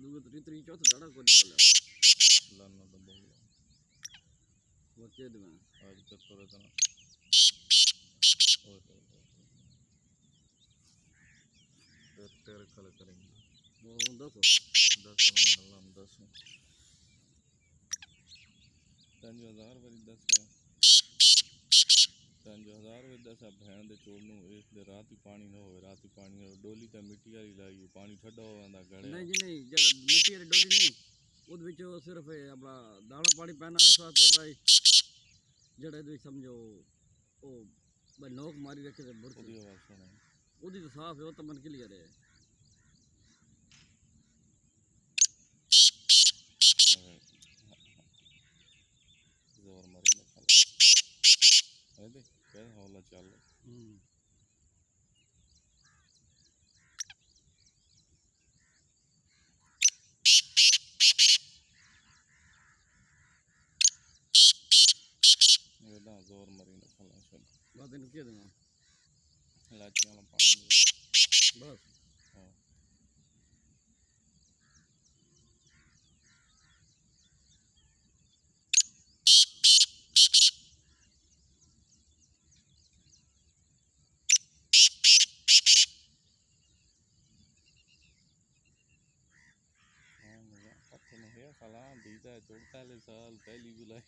दूगो त्री चौथा दाड़ा को निकला लाना तो बोला वो चेद में आज तक तो रहता ना तेरे कल करेंगे वो 10 मतलब हम 10 5000 वाली 10 5000 वाली 10 भैन दे चोड़नू इस दे रात ही पानी ना होवे रात ही पानी हो डोली ते मिट्टी वाली लाई पानी ठंडा हो जांदा गड़े नहीं जी नहीं जड़ मिट्टी वाली डोली नहीं उद विच सिर्फ अपना दाना पानी पैना इस वास्ते भाई जड़े भी समझो ओ भाई नोक मारी रखे ते बुरस ओदी आवाज सुने ओदी तो साफ है वो तो मन क्लियर है जोर मारी ना खाला है दे क्या हौला चल ये ना जोर मारी ना खाला चल बात इन के देना लाची वाला पानी बस हां पत्थर में है खाला दीदा 44 साल पहली जुलाई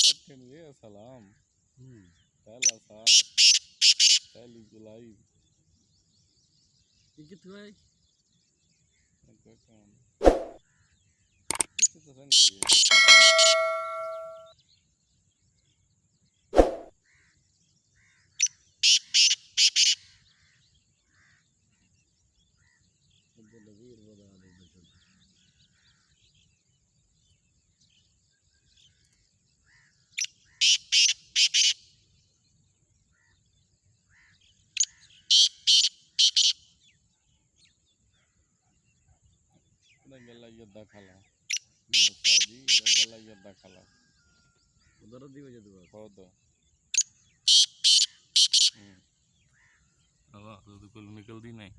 पत्थर में है सलाम पहला साल पहली जुलाई ये कितने है कोई काम कितने तो संगी है लवीर बता दे बच्चों ना गला यद्दा खाला उस्ताद जी गला यद्दा खाला उधर दी वजह दुआ खुद हवा तो बिल्कुल निकलती नहीं